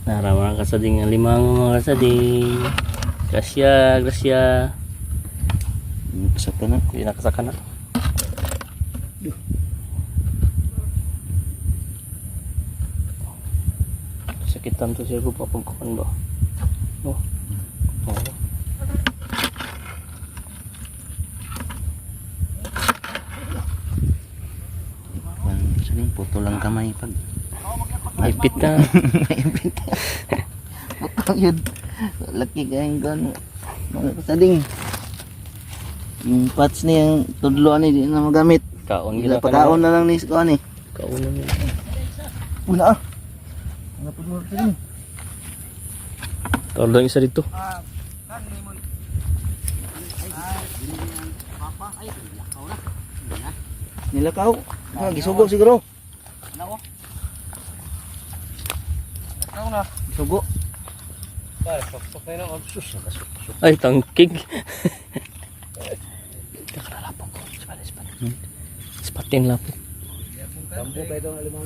Naraman kasading ang limang mga kasading. Grasya, grasya. Kasaka na. Hindi nakasaka na. Sakitan to siya ko papagkuhan ba? Oh. Oh. Saling puto lang kamay pag Maipit na. maipit. Puto yun. Laki kayong gano'n. Mga kasading. Yung parts niya yung tudloan ni di na magamit. Kaon Gila gila pagkaon na lang ni ko ni. Kaon na niya. Una ah. Ano po mo rin? Kaon lang isa dito. Nilakaw. Ah, gisugo siguro. Sugo. Ay, tangkig. Kakaralapok ko. Spatin lapok.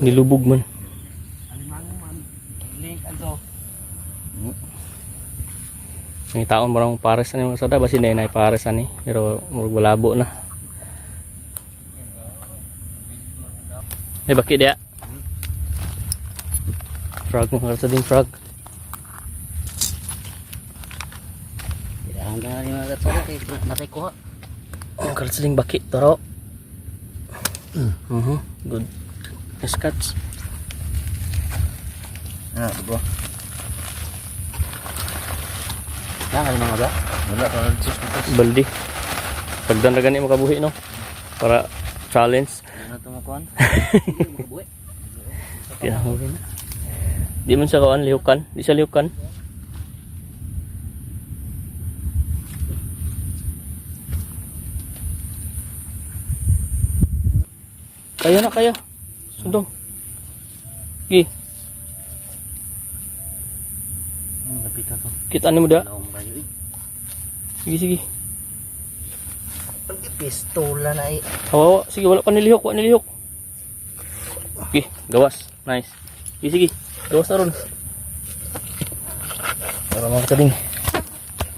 Nilubog man. May taon barang pares na yung sada. Basi na yung pares na ni. Pero malabo na. Ay, bakit dia? Frog mo sa ding frog. Ang gani mga katsara kay natay ko. Ang kalsaling baki toro. Good. Nice cuts. Ah, bro. Nakal mga ba? Wala ka lang sus. Baldi. Pagdan na gani makabuhi no. Para challenge. Ano to makuan? Pinahuli na. Di man siya kawan lihukan. Di siya lihukan. Kaya na kaya. Sundong. Gi. Napita to. Kita ni mo da. Laong bayo eh. Sige sige. Pagki pistola na eh. Hawa, sige wala pa nilihok, wala nilihok. Okay, gawas. Nice. Sige sige. Gawas na ron. Para mga kading.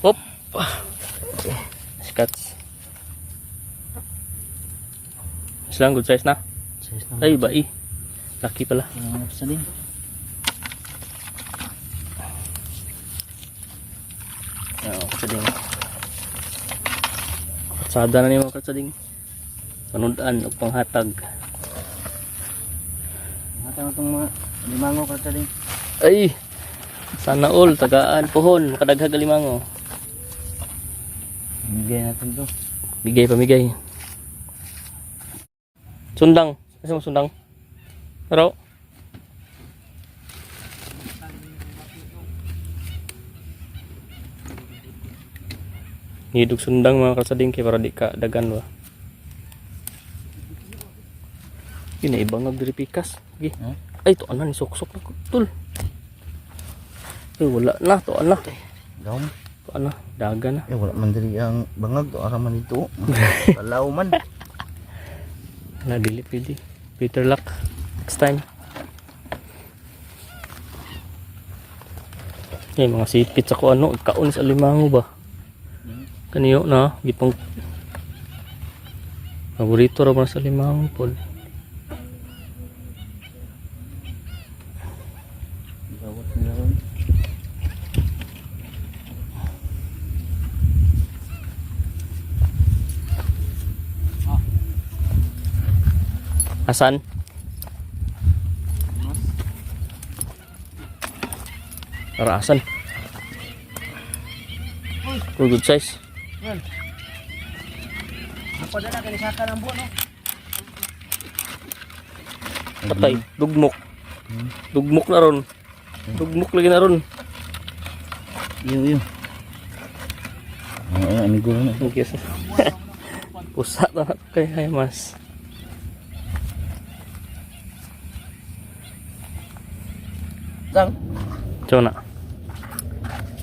Hop. Okay. Scats. Islang good size na. Size na. Ay, bai. Laki pala. Sa din. Oo, kading. Sada na ni mga kading. Panudan o panghatag. Matang itong mga limango ka din. Ay! Sana all, tagaan, pohon, makadaghag limango. Bigay natin to. Bigay pamigay. Sundang. Kasi mo sundang. Pero hidug sundang mga kasading kay para di ka dagan ba. Ini ibangag diri pikas. Gi. Ay to ana ni sok-sok na tul. Ay wala na to ana. Gawm. To ana dagan na. Eh wala man diri ang bangag to ara man ito. Kalaw man. Na dili pwede. Peter luck. Next time. Ay mga sipit sa ko ano, kaon sa limango ba. Kaniyo na gipang paborito ra man sa limango pod. Gawat nila ron. Asan? Para asan? Good size. Yan. Ako na kani saka ng buwan no. Patay, dugmok. Dugmok na ron. Dugmok lagi na ron. Iyo. Ay amigo na. Okay. Pusa na kay hay mas. Tang. Cona.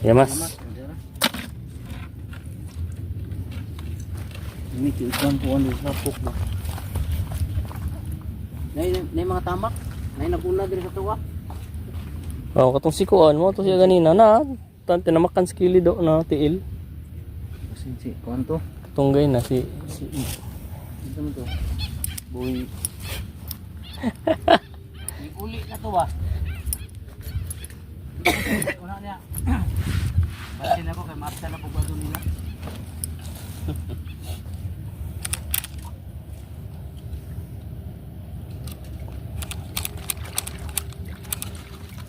Ya mas. Ini ikan po ano sa pok ba. Nay mga tamak. Nay naguna diri sa tuwa. Oh, katong sikuan mo to siya ganina na tinamakan sa kilid do na tiil. Kasi si kuan to. Tunggay na si Ito mo to. Boy. Uli na to ba? Una niya. Basin ako kay Marcel na pagbago nila.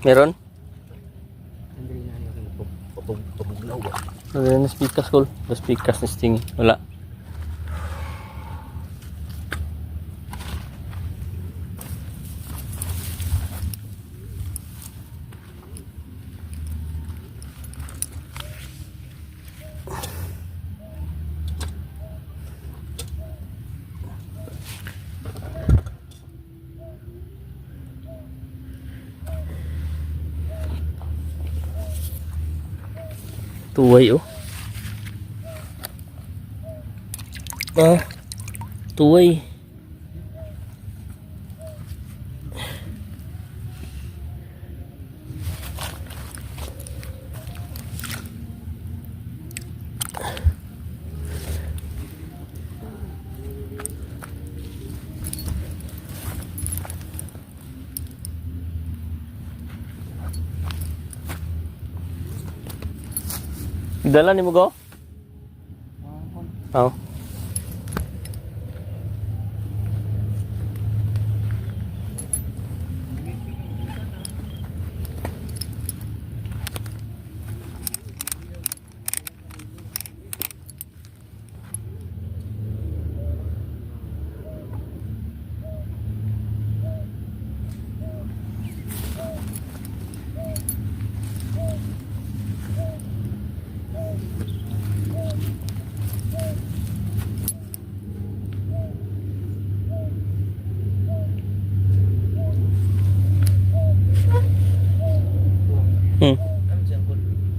meron. Hindi na niya pabuglaw ba? Ada na speakers kol. The speakers ni Sting. Wala. Tuway oh. Ah, tuway. Dala ni mo go? Oh.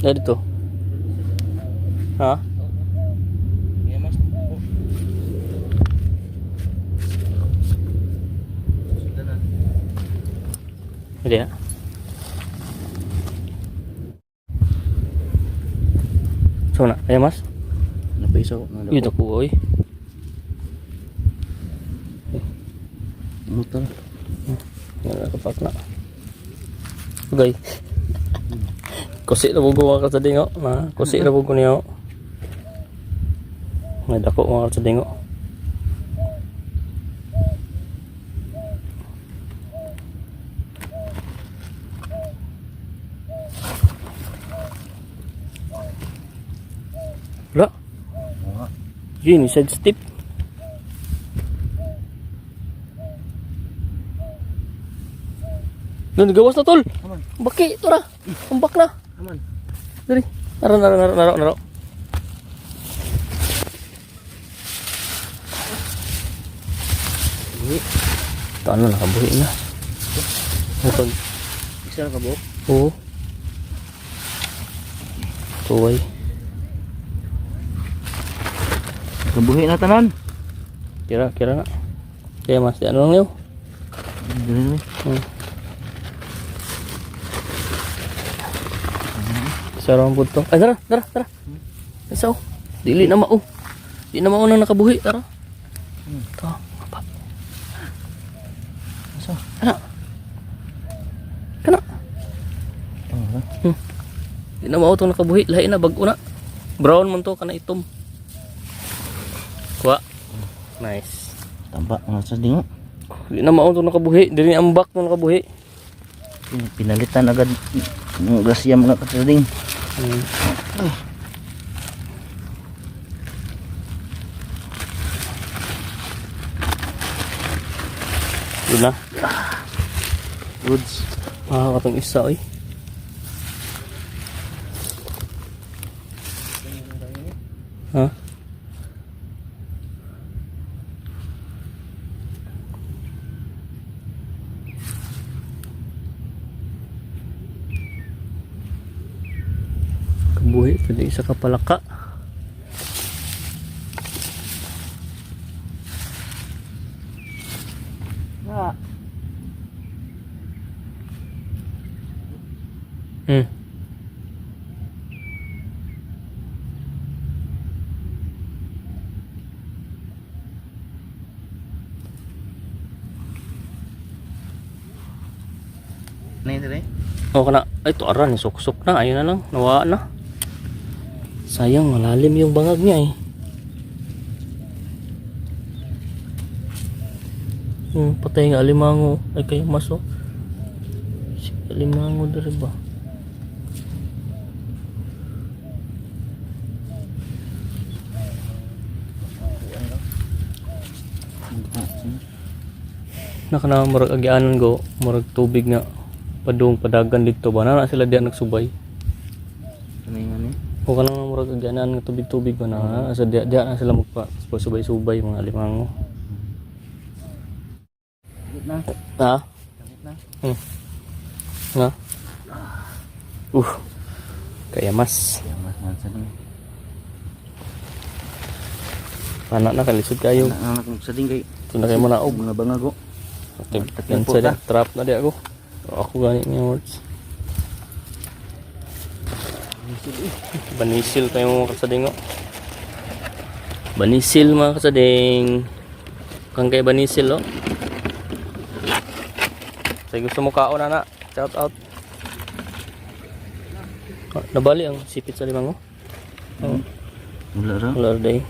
Dari tuh. Hah? Iya mas. Ini ya. Sana, ya mas. Napiso. Itu po, oy. Mutal. Nggak kepak na. Okay. Kusik na bugo mga kasadingo. Na, kusik na bugo niyo. May dako mga kasadingo. Wala. Yun, side step. Doon, gawas na tol. Baki, ito na. Umbak na. Aman. Dari. Naro. Buhi. Tahan na, nakabuhi na. Ito. Isa ka buhok. Oo. Tuway. Nabuhi na tanan. Kira na. Kaya mas, di ano lang yun. Dili. Sarang punto. Ay, tara. Isa oh. Dili na mao. Di na mao nang nakabuhi. Tara. Ito. Apa? Asa? Kana. Di na mao itong nakabuhi. Lahi na, bago na. Brown man to, kana itom. Kuha. Nice. Tampak nga sa dingo. Di na mao itong nakabuhi. Dili na ambak itong nakabuhi. Pinalitan agad ng grasya mga katrading. Yun na. Goods. Katong isa oy. Ha? Kabuhi pwede isa ka palaka. Hmm. Na yun rin. O kana, ay to aran, suksok na, ayun na lang, nawaan na. Sayang, malalim yung bangag niya eh. Patay nga alimango, ay kayo maso. Si alimango dari ba? Nakana murag agianan go, murag tubig nga padung padagan dito ba na sila diyan nagsubay. Ano yung ano? O kanang murag agianan nga tubig-tubig ba na sa diyan na sila magpa subay-subay mga alimango. Sakit na. Ha? Sakit na. Nga. Kaya mas Kaya mas mansa din. panak na kalisod kayo. Anak sa ding kay. Ito na kayo mo naog. Mga bangago. Yan sa diyan, trap na di ako. Ako gani niya words. Banisil tayo mga kasading. Banisil mga kasading. Kang kay banisil oh. Say gusto mo kaon na. Shout out. Nabali ang sipit sa limango. Oh. Wala ra. Wala day.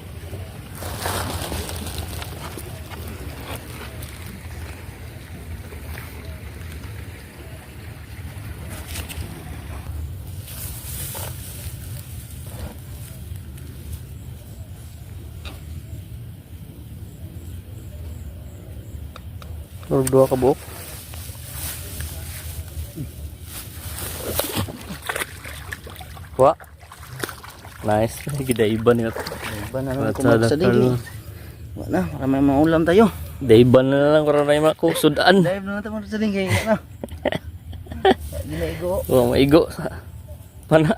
Or dua ka buok. Wah. Nice. Gidaiban yun. Iba na lang kumain sa ding. Wala, marami mga ulam tayo. Daiban na lang para na yung makusudaan. Dive na natin sa ding kay ano. Di na igo. Oh, maigo sa pana.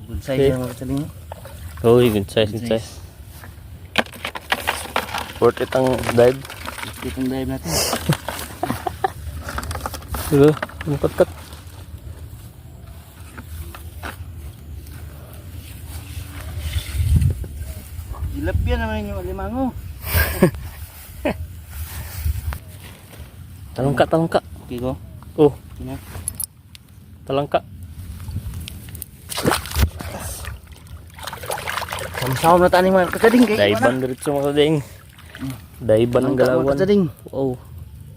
Good size yung mga sa ding. Oh, good size, good size. Worth it ang dive. Itong dive natin. Diba? Ang kat-kat. Dilapyan naman yung alimango. Talangka, talangka. Okay ko. Oh, Sino? talangka. Sama-sama na tayo mga kasading kay. Daiban diretso mga kading. Daiban ang galawan. Kasading. Oh,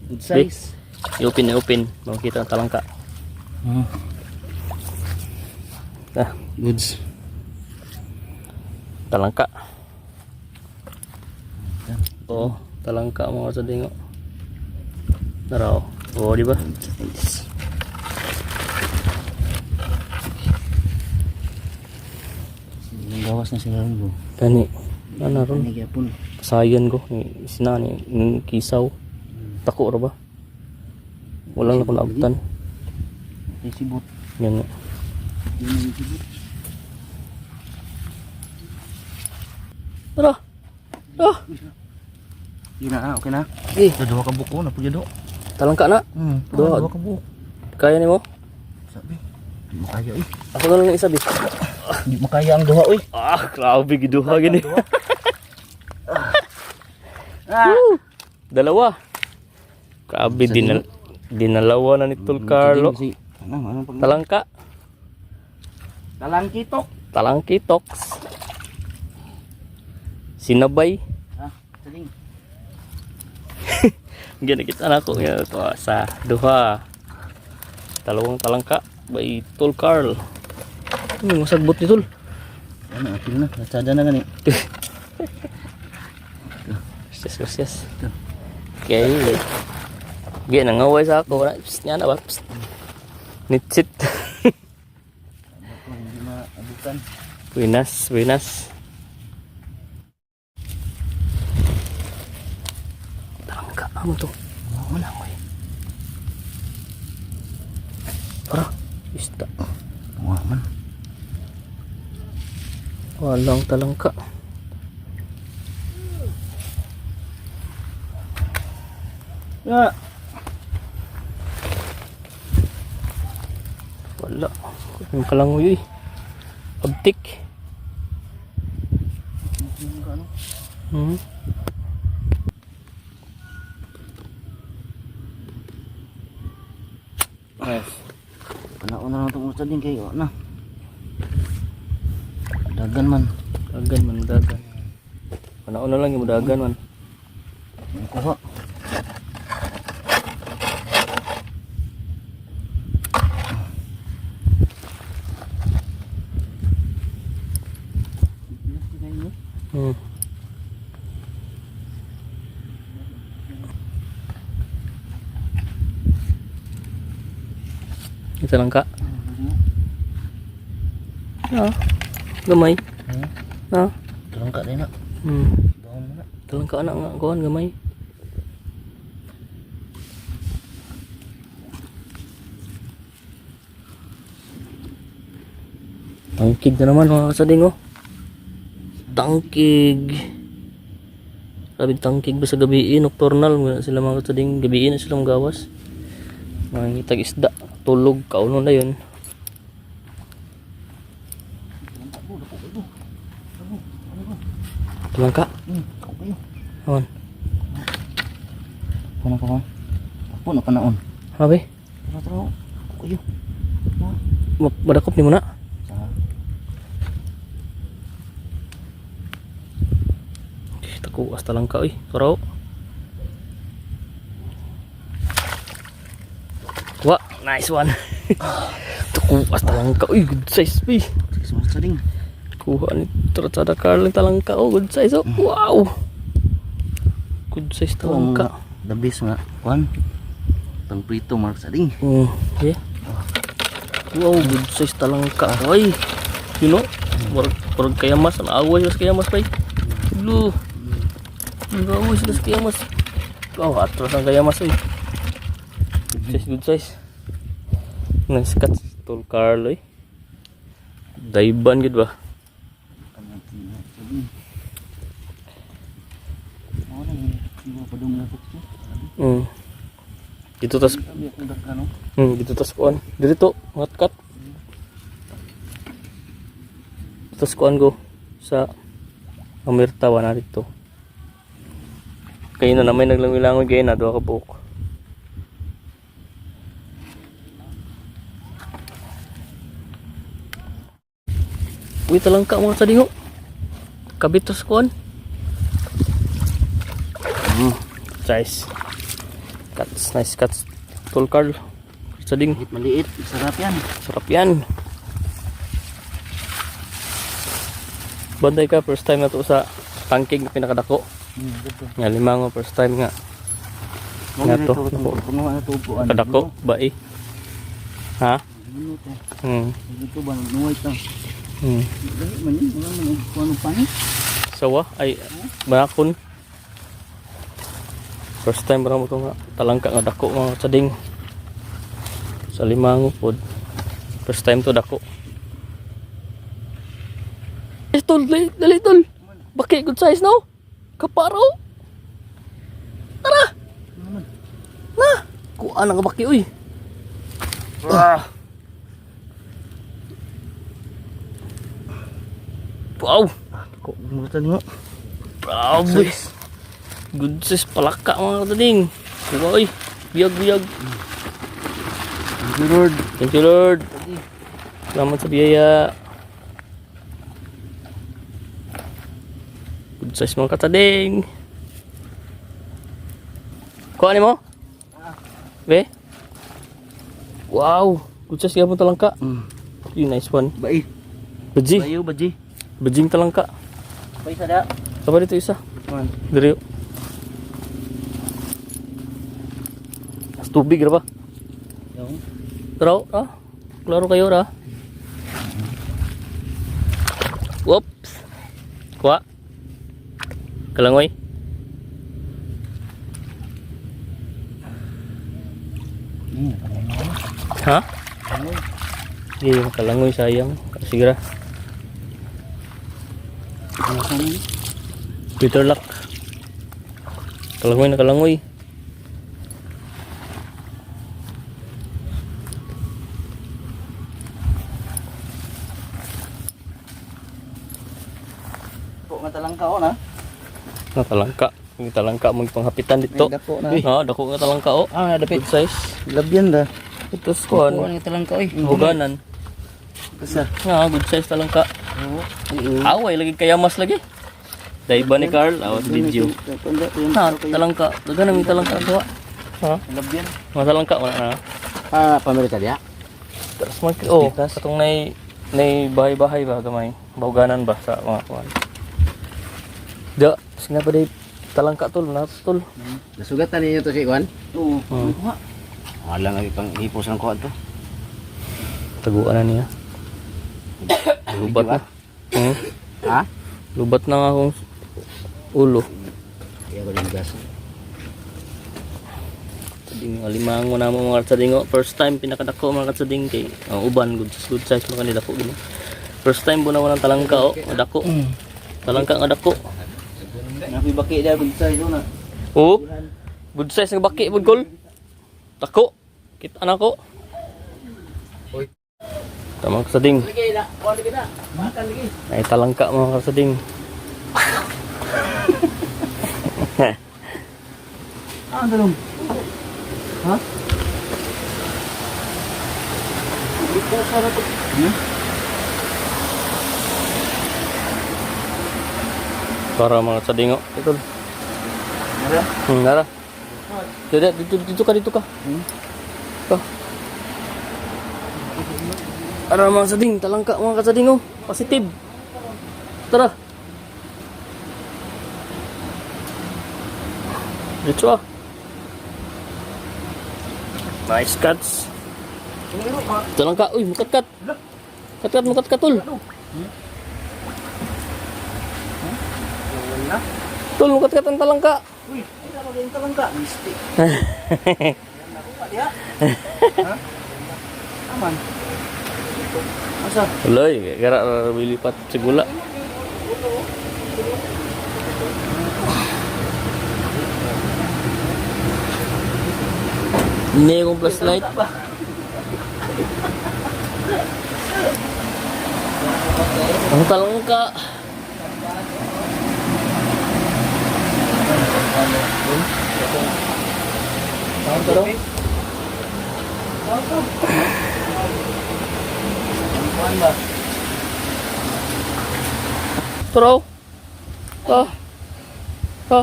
Good size. i-open, i-open. Makikita ang talangka. Ah, Goods. talangka. Oh, talangka mga kasading. Naraw. Oh, di ba? Gawas na sila rin bro. Kani. Ano ron? Nagyapon. Kasayan ko. Sinani. Kisaw. Tako ra ba? Walang na naabtan. May sibot. Yan. Hindi na may sibot. Tara. Ah, Hindi na, okay na. eh, Dua ka buko na pugya do. talangka na. Dua. Dua ka buko. Kaya nimo? Sabi. Di makaya eh. Ako na lang isa bi. Di makaya ang duha oy. Ah, grabe giduha gini. Ah. Dalawa. Grabe dinalawa na ni Tol Carlo. Ano pag Talangka. talangkitok. Talangkitok. Sinabay. Ah, saling. Gina kita na ko nga to sa duha. Dalawang talangka by Tol Carl. Ano masagbot ni Tol? Ano, akin na. Nasada na gani. Yes. Okay. Gaya nangaway sa ako. Psst, yan na ba? Psst. Nitsit. Hindi maabutan. Buenas, buenas. Talangka mo to. Wala ko eh. Para. Ista. Wah man. Walang talangka. Ya. Wala. Yung kalangoy, abtik. Hmm. Yes. Panaon na lang itong usta din kayo na. Dagan man. Dagan. Panaon na lang yung dagan man. Ang kuha. Hmm. Ito lang ka. Ah, gamay. Ah. Tulong ka rin na. Hmm. Bawang mo na. Ito lang ka anak nga kuhan gamay. Tangkig na naman mga kasading oh. Tangkig. Sabi tangkig ba sa gabi nocturnal wala sila mga kasading gabi na silang gawas. Mangitag isda, tulog kauno na yun. Tulang ka. Kayo. Awan. Kuno ko. Apo na panaon. Habi. Tara. Kayo. Madakop ni mo na. Taku hasta lang ka oy. Taraw. Wah, nice one. Taku hasta lang ka oy, good size pi. Semua sering. Kuha ni Tratsada Carl talangka oh, good size oh. Wow. Good size talangka. The best nga. Kuan. Pang prito mark sering. Okay. Wow, good size talangka. Oy. You know, warag kaya mas ang away mas kaya mas pay. Lu. Away sila sa kaya mas. Oh, atras ang kaya mas oy. Good size. Nice catch tol Carl oy. Daiban gid ba? Dito tas dito tas kuan. Dito ngatkat. Tas kuan go sa Amirtawa na dito. Kayo na naman naglangoy-langoy kayo na duha ka buok. Uy talangka mga sadingo. Kabit tas kuan. Size. Cuts, nice cuts. Tol Carl. Sading. Maliit, sarap yan. Sarap yan. Banday ka, first time na to sa tangkig na pinakadako. Nga limango, first time nga. Nga to. Kadako, ba eh? Ha? Ito ba, nagnuway ka? Dali man yun, wala man kung anong panik. Sawa, ay, manakon. First time ba mo ito nga, talangka nga dako mga sading. Sa limango pod. First time to dako. Tol, dali tol. Baki, good size no? Kaparo. Tara. Na. Kuha na nga baki, uy. Wow. Kok mutan mo. Grabe. Good size palaka mga kading. Uy, biyag. Thank you Lord. Thank you Lord. Salamat sa biyaya. Good size mga katading. Kuha ni mo? Be? Wow. Good size gabon talangka. Nice one. Bai. Baji. Bayo baji. Bajing talangka. Bai sada. Apa dito isa? Man. Diri. Tubig ra ba? Yung. Tara, klaro kayo ra. Whoops. Kuha. Kalangoy. Ha? Iya, yung kalangoy sayang. Sige ra. Peter Luck. Kalangoy na kalangoy. nga talangka o na. Natalangka. Yung talangka mong panghapitan dito. May dako na. Dako nga talangka oh. Nadapit. Good size. Labyan da. Ito Dako skuan. nga talangka oy. Huganan. Kasa. Good size talangka. Away lagi kaya mas lagi. Daiba ni Carl, awas video. Talangka. Dagan ang talangka ko. Ha? Labyan. Mga talangka wala na. Pamerita dia. Tapos katong nay bahay-bahay ba gamay. Bawganan ba sa mga kuan. Da, sina pa day talangka tol na tol. Nasugatan ninyo to si Juan? Oo. Alang ay pang hipos ng kuha to. Taguan na niya. Lubat na. Ha? Lubat na nga akong ulo. Kaya ko yung gas. Sading alimango na mo mga katsading. First time pinakadako mga katsading kay uban good size mo kanila ko gino. First time bu na ng talangka dako. Talangka nga dako. Napibaki dia good size na. Oh. Good size nga baki bud gol. Dako. Kita na ko. Oy. Tama katsading. Lagi na. Kuha lagi na. Makan lagi. Ay talangka mga katsading. Dalong. Ha? Ito sana to. Para mga katsading ito. Mara. Nara. Dito ka. Ito. Ara mga sading, talangka mga kasading positive. Tara. Dito ah. Nice cuts. Talangka, uy, mukat-kat. Mukat-kat tol. Tol, mukat-kat ang talangka. Uy, ito na din talangka. Mistake. Aman. Asa? Uloy, gara bilipat sigula. Ini yung flashlight. Ang talangka. Turo.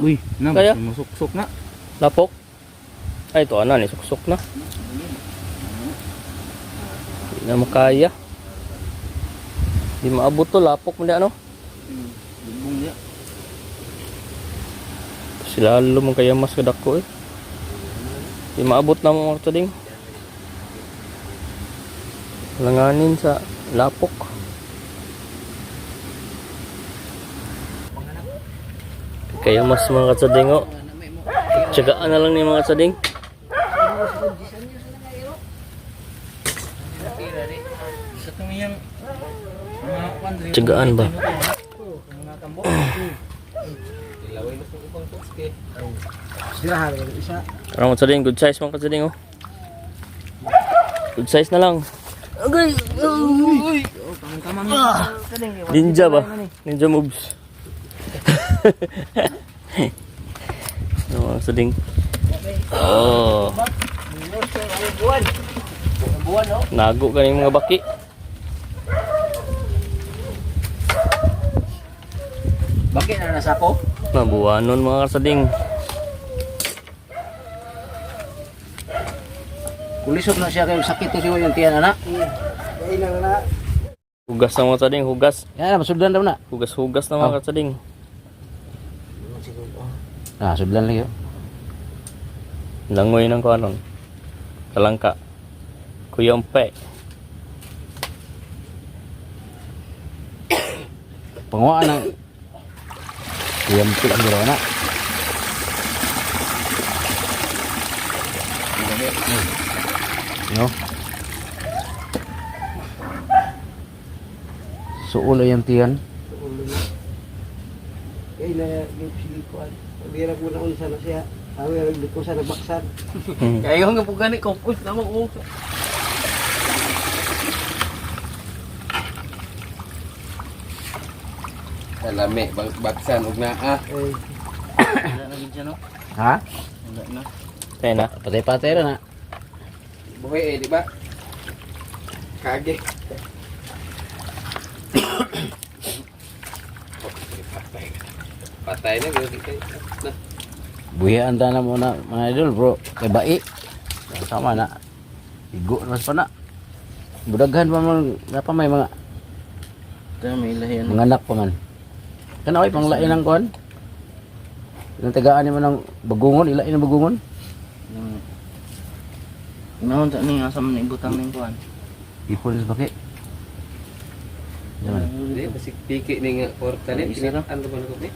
Uy, Kaya? masuk-suk na. Lapok. Ay, ito ana ni suksok na. Hindi na makaya. Di maabot to, lapok mo di ano. Bubong dia. Sila mo kaya mas kadako eh. Di maabot na mo mga tuding. Langanin sa lapok. Kaya mas mga katsading tsagaan na lang ni mga katsading. Sa tumiyang Tsagaan ba? Karang mga katsading, good size mga katsading Good size na lang. Agay! Ninja ba? Ninja moves. Mga katsading. Oh. Nago ka ng mga baki. Bakit na nasa ko? Nabuwanon mga katsading. Kulisog na siya kayo sakit to siya yung tiyan anak. Hugas na mga katsading, hugas. Yan, masudlan daw na. Hugas na mga katsading. Sudlan lagi. Langoy ng kanon. Talangka. Kuyampe. Panguaan ng yung pulang geraw na. No. Suulo yung tiyan. Kaya yung silikuan. Pagkira ko na ulit sana siya. Awir ko sana baksan. Kaya yung po gani kompos naman ko. Lami, baksan, ug naa. Wala na gid siya no. Ha? Wala na. Kaya na. Patay-patay na. Buhay di ba? Kage. Patay na, na. Buhian ta na muna mga idol bro. Kay bai. Sama na. Igo mas pa na. Budaghan pa man napa may mga Ito may ilahi ano. mga anak pa man. Kana oy panglain ng kuan. Yung tagaan ni mo ng bagungon, ilain ng bagungon. Nahon sa ning asa man ibutang ning kuan. Ipon sa baki. Jaman. Hindi, basi piki ni nga porta ni. Isa na. Ano ba nako ni?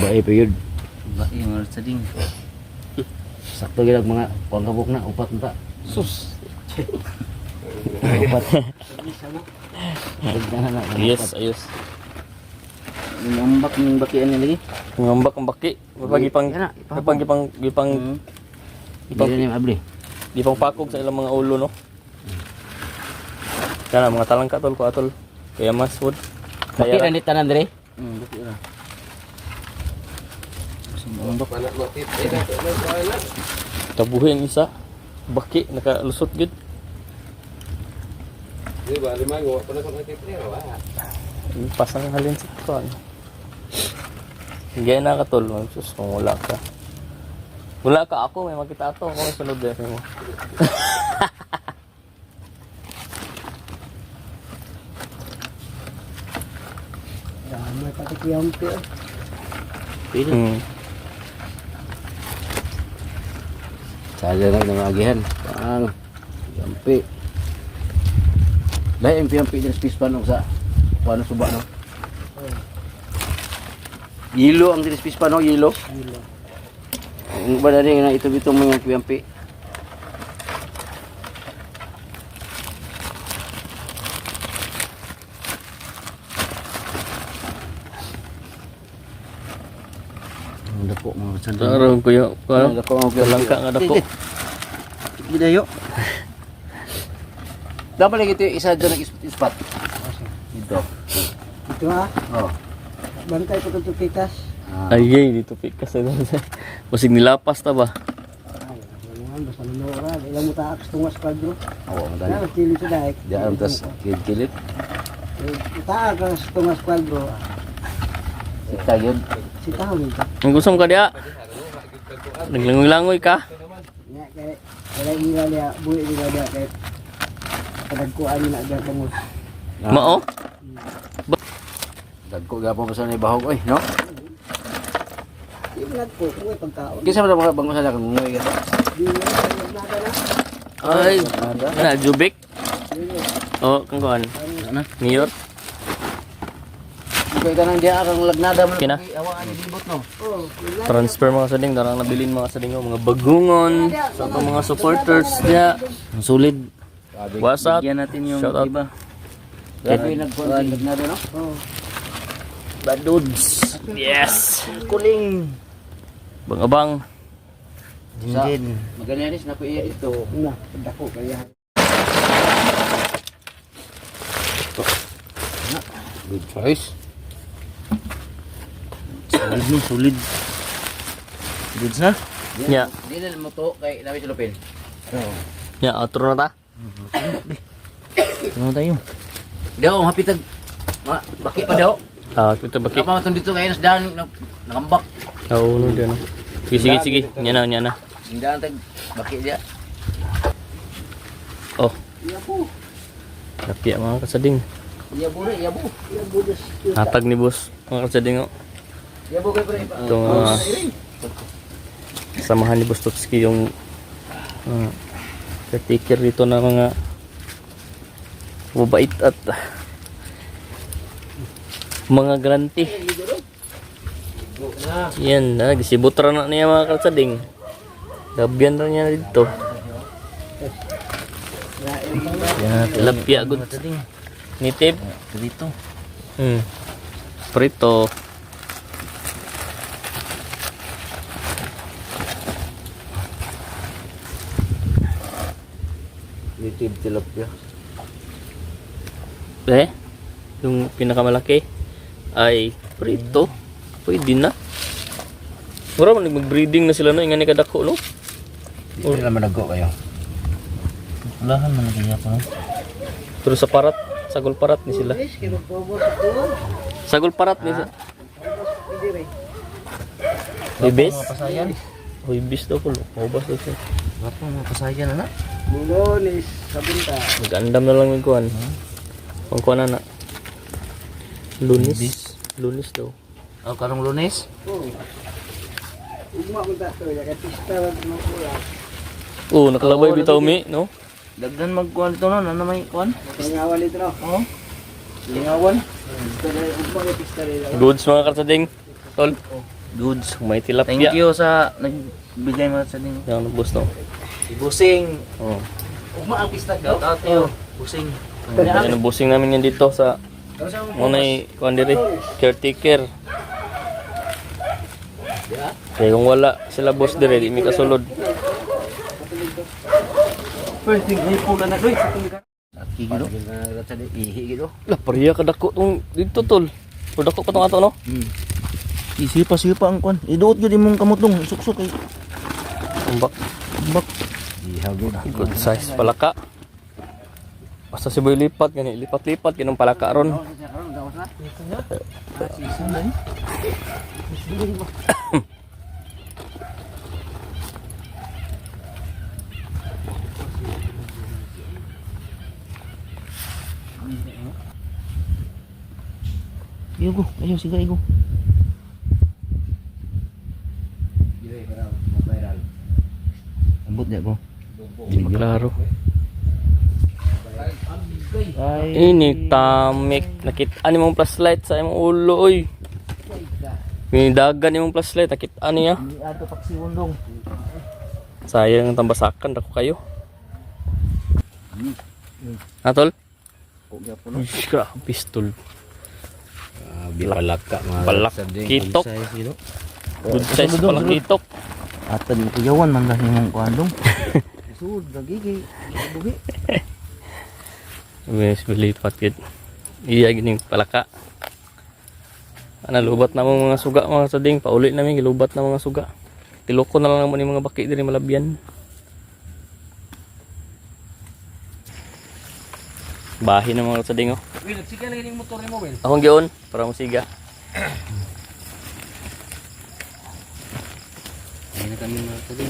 Bai pa yun. Ba yung sa ding. Sakto gid ang mga kuan kabuk na upat na ta. Sus. Upat. Dagdanan na. Yes, ayos. Yung ambak ning bakian ni lagi. Ngambak ang baki. Gipang gipang Ipang ni abri. gipang pakog sa ilang mga ulo no. Kana mga talangka tol ko atol. Kaya mas wood. Baki Kaya na ni tanan dire. Baki ra. Ambak Wala mo tip. Eh, dapat na wala. tabuhin isa. Baki nakalusot gid. Di ba lima go pa na ko tip ni wa. Pasang halin sa kon. Hindi na ka tol. Sus kung wala ka. Wala ka ako may makita ato kung sunod din mo. Hmm. Saja na ng agihan. Pang yampi. Lain yampi din space pa no sa paano suba no. Yelo ang din space pa no, yelo. Ang ba na rin na ito mga yampi. Ang dako mga sandal. Taro ko yo. Ang dako mga Langka nga dako. gidayo. Dapat lagi ito yung isa doon spot. Dito. Ito ha, Oh. bantay ko ito pikas. Ay dito pikas na. Musig nilapas ta ba? Ay, ano basta nanora, ilang mo taak sa tungas kwadro. Awa mo Kaya tani. kili sa daik. Di alam tas kilit. Taak ka sa tungas kwadro. Kita yun. Si tao nito. Ang gusto mo ka diya? Naglangoy-langoy ka? Nga kaya ila niya, buhi nila niya kaya kadagkuan niya na dyan bangus. Mao? Dagko gapon pa sa ni bahog oy, no? Yung nagpo, kung may pagkaon. Kinsa man mga bango sa kang ngoy ka. Di mo naga na. Ay, Ada. na jubik. Oh, kung kuan. Ana. Niyor. Kay kanang dia kang lagnada man. Kina? Awaan ni libot no. Oh, yun Transfer mga sading, darang nabilin mga sading mga bagungon sa itong mga supporters niya. Ang Solid. What's up? Bigyan natin yung Shout out. iba. Grabe nagkuan lagnada no. Oh, Badudes. Yes. Kuling. Bang-abang. Jinjin. Magallanes na ko iya dito. na, dako kaya. Good choice. Solid ni, solid. Goods na? Nya, Di na mo to kay namin silupin. nya outro na ta. Ano tayo? Daw hapitag. Baki pa daw. Ah, kita baki. Apa matong dito kay nas daan nakambak. Oh, no dia no. Sige, sige, sige. Nya na. Daan tag baki dia. Oh. Tapi mga kasading. Iya bu re, iya bu. Hatag ni boss. Mga kasading oh. Iya bu kay pre. Itong samahan ni Boss Topski yung caretaker dito na mga mabait at mga granti. Yan, gisibutra na niya mga kasading. Gabyan na niya dito. Yan, tilapia good. Nitip. Dito. Prito. Native tilapia. Eh? yung pinakamalaki ay prito. Pwede na. Mura man mag-breeding na sila no, ingani kadako no. Hindi sila manago kayo. Ulahan man lagi yapon. Pero sa parat, sagol parat ni sila. Guys, kinupobos ito. Sagol parat ni sila. Hindi rin. Huibis? Mga pasayan. Huibis daw po. Maubas daw siya. Wapo mga pasayan na. Lunes, sabunta. Mag-andam na lang yung kuhan. Ang kuhan na. Lunis. Lunis daw. Oh, karong Lunes. Oh. Ugma mo tato, kaya pista lang ng ulam. Oo, nakalabay bitaw mi, no? Daghan magkuan dito no, ano may kuan? Pangawan ito no. Oh. Lingawan. Ugma mo pista rin. Goods mga karsading. Tol. Goods. May tilapia. Thank you sa nagbigay mga sa ding. Yan, boss no. Busing. Oo. Ugma ang pista daw. Busing. Yan ang busing namin yan dito sa munay kuhan diri. Caretaker. Kaya kung wala sila boss dire, di mi kasulod. First thing ay pula na doy. Laki gid. Ihi gid. Lah, pariya kadako tong dito tol. Pero dako pa tong ato no. Isipa-sipa ang kuan. Iduot gid imong kamutong suksok kay Umbak. bak. Ihaw gid. Good size palaka. Basta si boy lipat gani, lipat-lipat kinong palaka ron. Iyo go, ayo siga igo. Ambot ya ko. Di maklaro. Ay, Ini tamik nakita ni mong flashlight sa imong ulo oy. Dagan imong flashlight nakita niya. ni ato paksi undong. Sayang ang tambasakan dako kayo. Atol? O gyapon. Grabe pistol. Palaka mga Balak karsading. kitok. Size gid. Good size pala kitok. Atan kuyawan man lah imong kuan dong. Sud lagi kay buhi. Wes belipat gid. Iya gining palaka. Ana lubat na mga suga mga sading pauli namin gilubat na mga suga. Tiloko na lang mo ni mga baki diri malabyan. Bahin na mga sading oh. Will, sige na yung motor mo, Will. Akong gion para musiga. Ayun na kami mga tadi.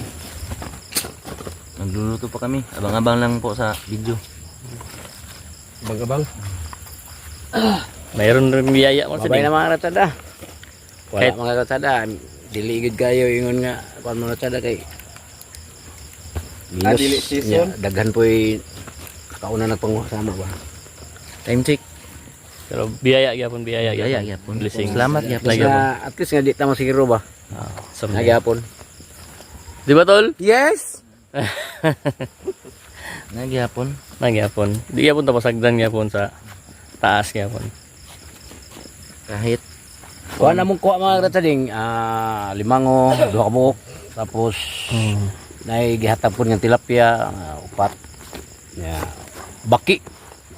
Nagluluto pa kami. Abang-abang lang po sa video. Bang-abang. Mayroon rin biyaya mga Babay sading. na mga ratada. Wala Kahit- mga ratada. Diligid kayo ingon nga kuan mga ratada kay minus. dili season. Nya, daghan po'y kauna nagpanguha sama ba. Time check. Pero biyaya gyapon biyaya Yaya gyapon. Blessing. Salamat gyapon. Lagi po. At least nga di ta masiguro ba. Someday. Nagyapon. Di ba tol? Yes. Nagyapon. Nagyapon. Di gyapon tapos sagdan gyapon sa taas gyapon. Kahit Kuha na mong kuha mga ratading limango, duha ka buok, tapos gihatag po ng tilapia, upat, baki,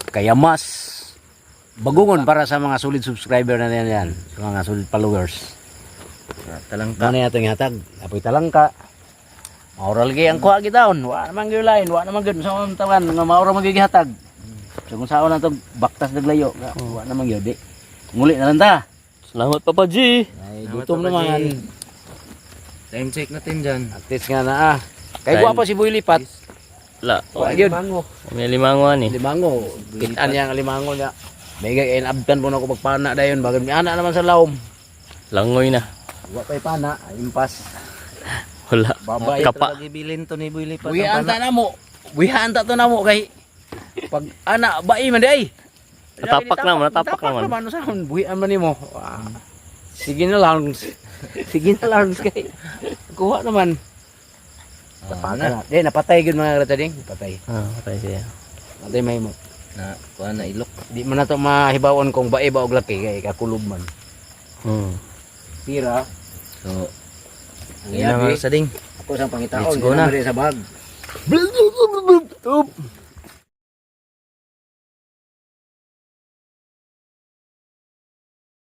kayamas, bagungon para sa mga solid subscriber na yan, sa mga solid followers. talangka. Ano natin gihatag? Apoy talangka. Maura lagi ang kuha gitaon, wa naman gyud lain, wa naman gyud sa mga tawan nga maura magigihatag. So kung saan na to baktas naglayo, wa naman gyud di. Nguli na lang ta. Salamat Papa G. Ay, Salamat, gutom Papa naman. G. Time check natin dyan. At least nga na Kay Time. guwapa si Boy Lipat. La. Wa gyud. May limango ani. Limango. Kitaan niya ang limango niya. May gay inabtan po na ko pagpana dayon bagay mi ana naman sa lawom. Langoy na. Wa pay pana, impas. Wala. Babay. Kapa. Lagi bilin to ni Boy Lipat. Buhian ta namo. Buhian ta to namo kay pag ana bai man day. Natapak naman, natapak naman. Ano sa buhian man nimo. Sige na lang. Sige na lang kay. Kuha naman. Na. Di napatay gyud mga ratading, napatay. Patay siya. Patay may mo. Kuha na ilok. Di man nato mahibawon kung bae ba og laki kay kakulob man. Pira. So, Ang yun na mga sading. Ako sang pangitaon, Let's go na. sa bag.